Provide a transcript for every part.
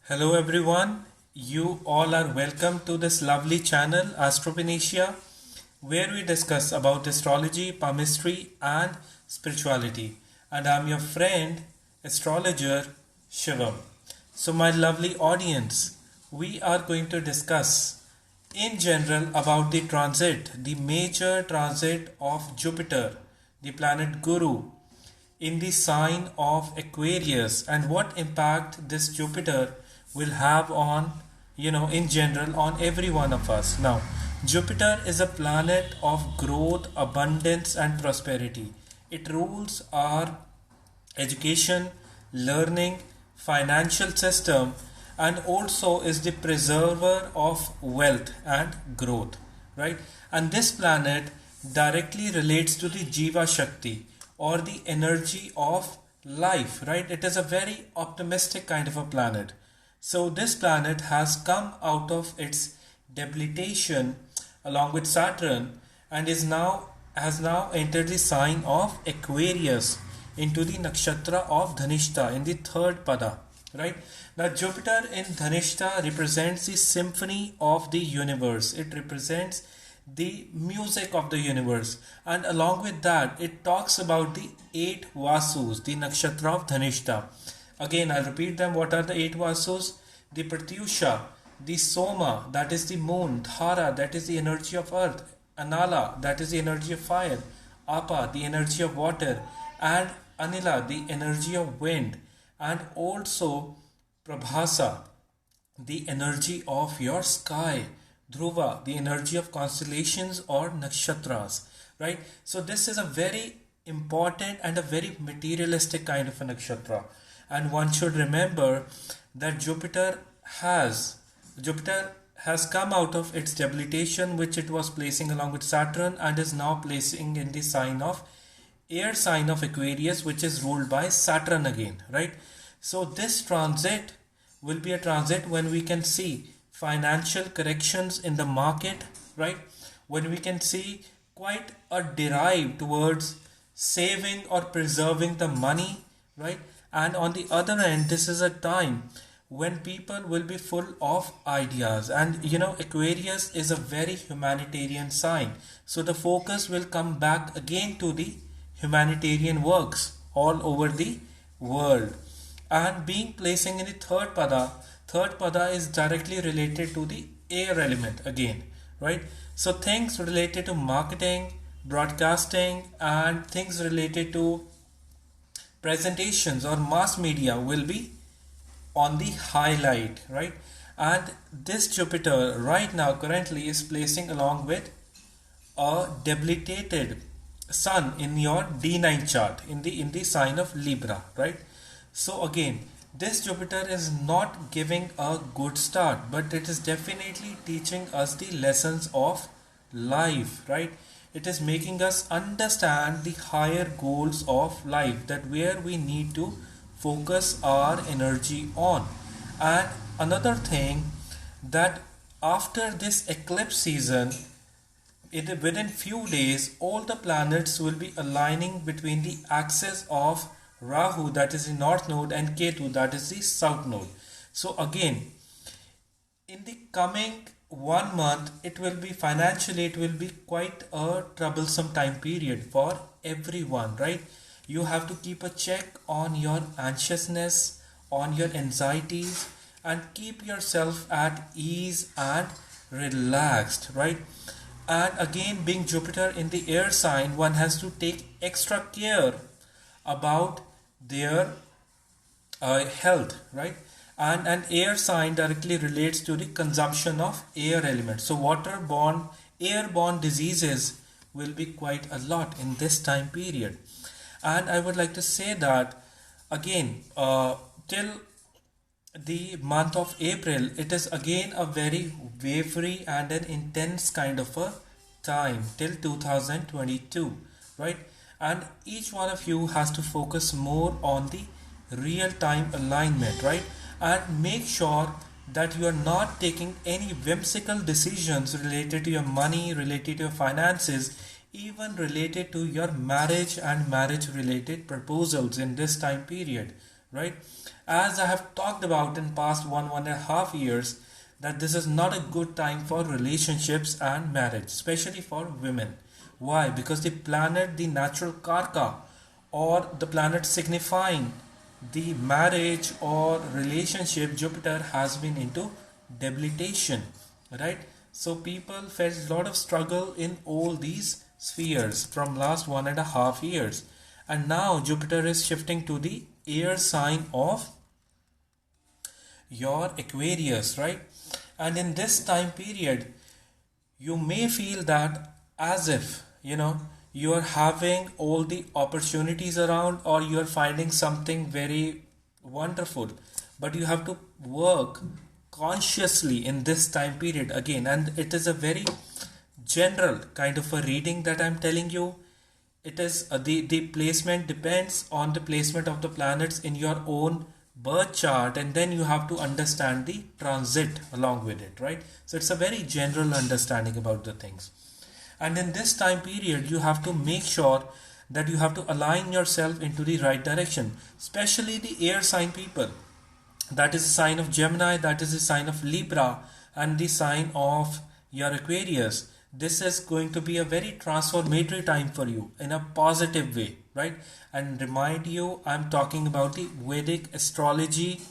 Hello everyone, you all are welcome to this lovely channel astropanaceaa, where we discuss about astrology, palmistry and spirituality. And I'm your friend, astrologer Shivam. So my lovely audience, we are going to discuss in general about the major transit of Jupiter, the planet Guru, in the sign of Aquarius, and what impact this Jupiter will have on, in general, on every one of us. Now, Jupiter is a planet of growth, abundance, and prosperity. It rules our education, learning, financial system, and also is the preserver of wealth and growth, right? And this planet directly relates to the Jiva Shakti, or the energy of life, right? It is a very optimistic kind of a planet. So this planet has come out of its debilitation along with Saturn, and has now entered the sign of Aquarius into the nakshatra of Dhanishta in the third pada, right? Now Jupiter in Dhanishta represents the symphony of the universe. It represents the music of the universe, and along with that it talks about the eight Vasus, the nakshatra of Dhanishta. Again, I'll repeat them. What are the eight Vasus? The Pratyusha, the Soma, that is the moon; Dhara, that is the energy of earth; Anala, that is the energy of fire; Apa, the energy of water; and Anila, the energy of wind; and also Prabhasa, the energy of your sky; Dhruva, the energy of constellations or nakshatras, right? So this is a very important and a very materialistic kind of a nakshatra, and one should remember that Jupiter has come out of its debilitation, which it was placing along with Saturn, and is now placing in the air sign of Aquarius, which is ruled by Saturn again, right? So this transit will be a transit when we can see financial corrections in the market, right? When we can see quite a drive towards saving or preserving the money, right? And on the other end, this is a time when people will be full of ideas, and Aquarius is a very humanitarian sign, so the focus will come back again to the humanitarian works all over the world. And being placing in the third pada is directly related to the air element again, right? So things related to marketing, broadcasting, and things related to presentations or mass media will be on the highlight, right? And this Jupiter right now currently is placing along with a debilitated sun in your D9 chart in the sign of Libra, right? So again, this Jupiter is not giving a good start, but it is definitely teaching us the lessons of life, right? It is making us understand the higher goals of life, that where we need to focus our energy on. And another thing, that after this eclipse season, within few days, all the planets will be aligning between the axis of Rahu, that is the north node, and Ketu, that is the south node. So again, in the coming 1 month, it will be quite a troublesome time period for everyone, right? You have to keep a check on your anxiousness, on your anxieties, and keep yourself at ease and relaxed, right? And again, being Jupiter in the air sign, one has to take extra care about their health, right? And an air sign directly relates to the consumption of air elements. So airborne diseases will be quite a lot in this time period. And I would like to say that again, till the month of April, it is again a very wavery and an intense kind of a time till 2022, right? And each one of you has to focus more on the real time alignment, right? And make sure that you are not taking any whimsical decisions related to your money, related to your finances, even related to your marriage and marriage related proposals in this time period, right? As I have talked about in past 1.5 years, that this is not a good time for relationships and marriage, especially for women. Why? Because the planet, the natural karka, or the planet signifying the marriage or relationship, Jupiter, has been into debilitation, right? So people felt a lot of struggle in all these spheres from last 1.5 years, and now Jupiter is shifting to the air sign of your Aquarius, right? And in this time period, you may feel that as if you are having all the opportunities around, or you are finding something very wonderful, but you have to work consciously in this time period again. And it is a very general kind of a reading that I'm telling you. It is the placement depends on the placement of the planets in your own birth chart, and then you have to understand the transit along with it, right? So it's a very general understanding about the things. And in this time period, you have to make sure that you have to align yourself into the right direction, especially the air sign people. That is the sign of Gemini, that is the sign of Libra, and the sign of your Aquarius. This is going to be a very transformatory time for you in a positive way, right? And remind you, I'm talking about the Vedic astrology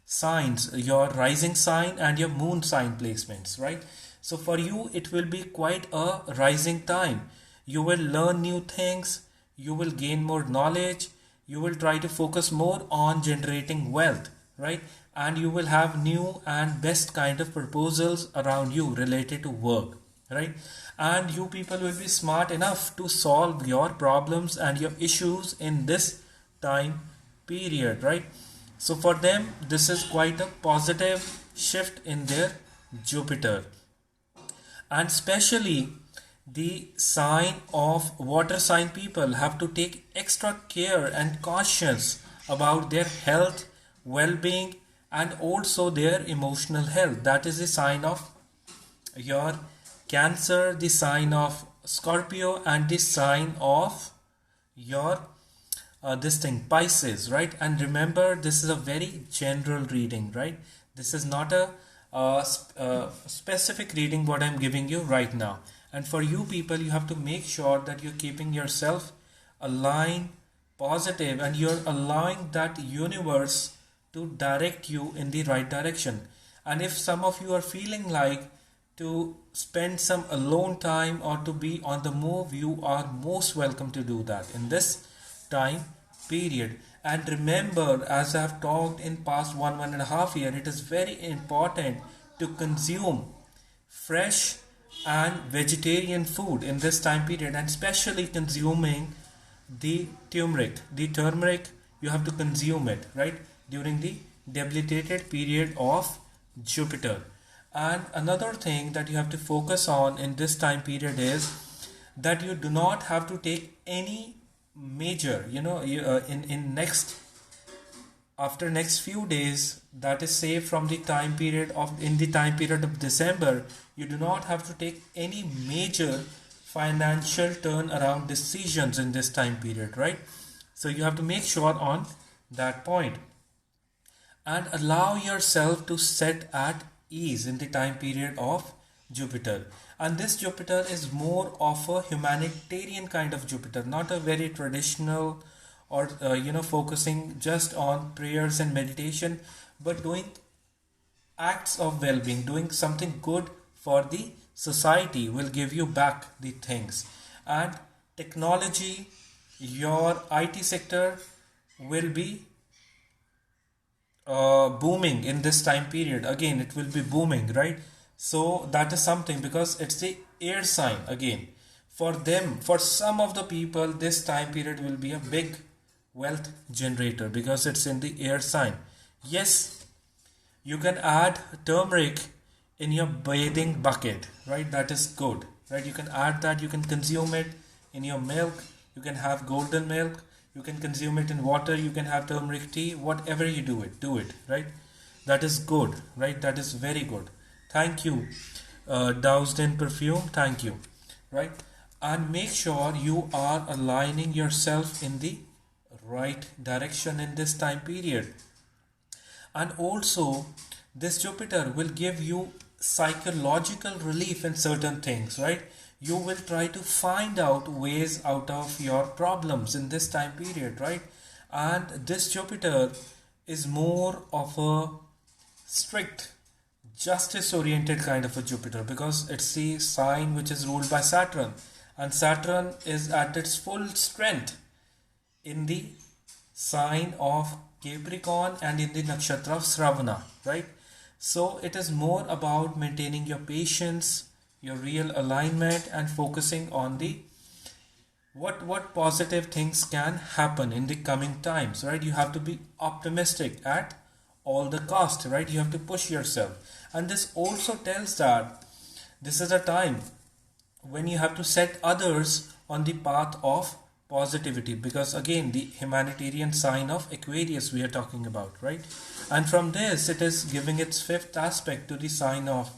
signs, your rising sign and your moon sign placements, right? So for you, it will be quite a rising time. You will learn new things, you will gain more knowledge, you will try to focus more on generating wealth, right? And you will have new and best kind of proposals around you related to work, right? And you people will be smart enough to solve your problems and your issues in this time period, right? So for them, this is quite a positive shift in their Jupiter. And especially the sign of water sign people have to take extra care and cautious about their health, well-being, and also their emotional health. That is the sign of your Cancer, the sign of Scorpio, and the sign of your Pisces, right? And remember, this is a very general reading, right? This is not a specific reading what I'm giving you right now. And for you people, you have to make sure that you're keeping yourself aligned, positive, and you're allowing that universe to direct you in the right direction. And if some of you are feeling like to spend some alone time or to be on the move, you are most welcome to do that in this time period. And remember, as I have talked in past 1.5 years, it is very important to consume fresh and vegetarian food in this time period, and especially consuming the turmeric. The turmeric, you have to consume it, right, during the debilitated period of Jupiter. And another thing that you have to focus on in this time period is that you do not have to take any major, in next, after next few days, that is say from the time period of, in the time period of December, you do not have to take any major financial turnaround decisions in this time period, right? So you have to make sure on that point and allow yourself to set at ease in the time period of Jupiter. And this Jupiter is more of a humanitarian kind of Jupiter, not a very traditional or focusing just on prayers and meditation, but doing acts of well-being, doing something good for the society will give you back the things. And technology, your IT sector will be booming in this time period. Again, it will be booming, right? So that is something, because it's the air sign again. For them, for some of the people, this time period will be a big wealth generator because it's in the air sign. Yes, you can add turmeric in your bathing bucket, right? That is good, right? You can add that, you can consume it in your milk, you can have golden milk, you can consume it in water, you can have turmeric tea, whatever you do it, right? That is good, right? That is very good. Thank you. Doused in perfume, thank you, right? And make sure you are aligning yourself in the right direction in this time period. And also this Jupiter will give you psychological relief in certain things, right? You will try to find out ways out of your problems in this time period, right? And this Jupiter is more of a strict, justice oriented kind of a Jupiter, because it's the sign which is ruled by Saturn, and Saturn is at its full strength in the sign of Capricorn and in the nakshatra of Shravana, right? So it is more about maintaining your patience, your real alignment, and focusing on the what positive things can happen in the coming times, right? You have to be optimistic at all the cost, right? You have to push yourself. And this also tells that this is a time when you have to set others on the path of positivity, because again the humanitarian sign of Aquarius we are talking about, right? And from this it is giving its fifth aspect to the sign of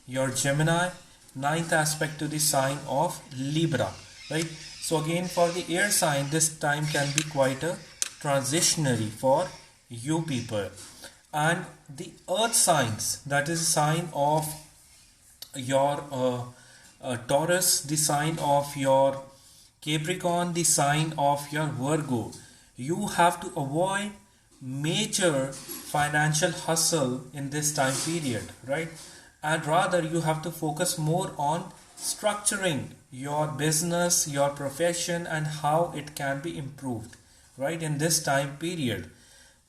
your Gemini, ninth aspect to the sign of Libra, right? So again, for the air sign, this time can be quite a transitionary for you people. And the earth signs, that is sign of your Taurus, the sign of your Capricorn, the sign of your Virgo, you have to avoid major financial hustle in this time period, right? And rather you have to focus more on structuring your business, your profession, and how it can be improved, right, in this time period,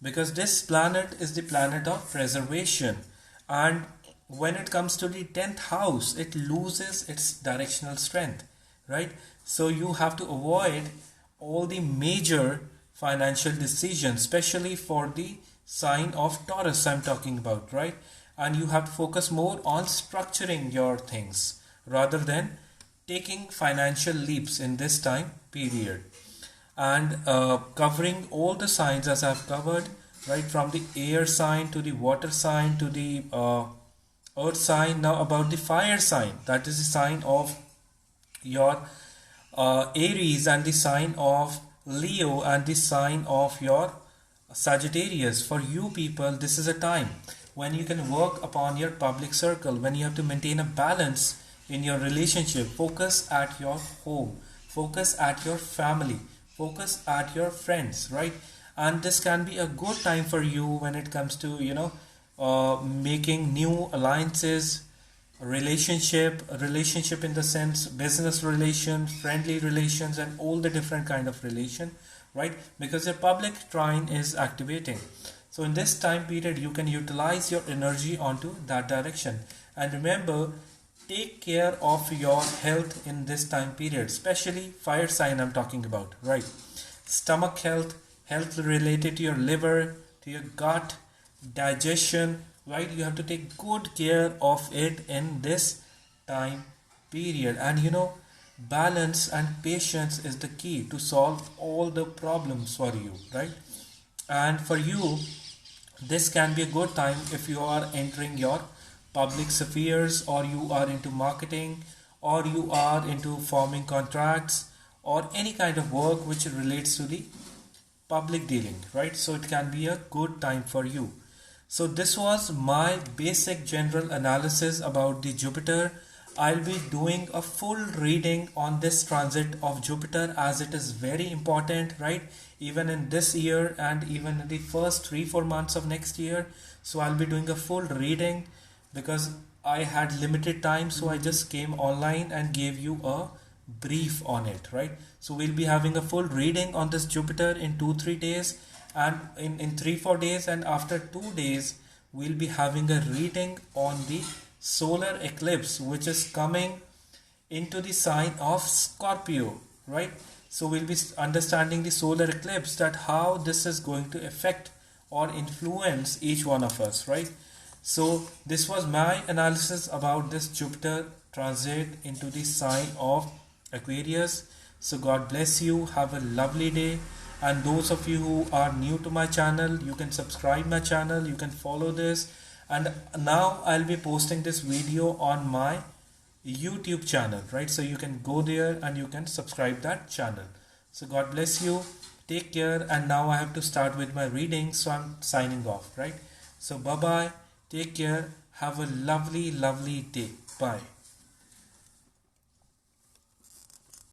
because this planet is the planet of preservation. And when it comes to the 10th house, it loses its directional strength, right? So you have to avoid all the major financial decisions, especially for the sign of Taurus I'm talking about, right? And you have to focus more on structuring your things rather than taking financial leaps in this time period. And covering all the signs as I've covered, right, from the air sign to the water sign to the earth sign. Now about the fire sign, that is the sign of your Aries, and the sign of Leo, and the sign of your Sagittarius. For you people, this is a time when you can work upon your public circle, when you have to maintain a balance in your relationship. Focus at your home, focus at your family, focus at your friends, right? And this can be a good time for you when it comes to making new alliances, relationship in the sense business relations, friendly relations, and all the different kind of relation, right? Because your public trine is activating. So in this time period you can utilize your energy onto that direction. And remember, take care of your health in this time period, especially fire sign I'm talking about, right? Stomach health, health related to your liver, to your gut, digestion, right? You have to take good care of it in this time period. And balance and patience is the key to solve all the problems for you, right? And for you, this can be a good time if you are entering your public spheres, or you are into marketing, or you are into forming contracts, or any kind of work which relates to the public dealing, right? So it can be a good time for you. So this was my basic general analysis about the Jupiter. I'll be doing a full reading on this transit of Jupiter, as it is very important, right? Even in this year and even in the first 3-4 months of next year. So I'll be doing a full reading because I had limited time, so I just came online and gave you a brief on it, right? So we'll be having a full reading on this Jupiter in 2-3 days, and in 3-4 days, and after 2 days we'll be having a reading on the solar eclipse which is coming into the sign of Scorpio, right? So we'll be understanding the solar eclipse, that how this is going to affect or influence each one of us, right? So this was my analysis about this Jupiter transit into the sign of Aquarius. So God bless you, have a lovely day. And those of you who are new to my channel, you can subscribe my channel, you can follow this. And now I'll be posting this video on my YouTube channel, right? So you can go there and you can subscribe that channel. So God bless you, take care. And now I have to start with my reading, so I'm signing off, right? So bye bye, take care, have a lovely day. Bye.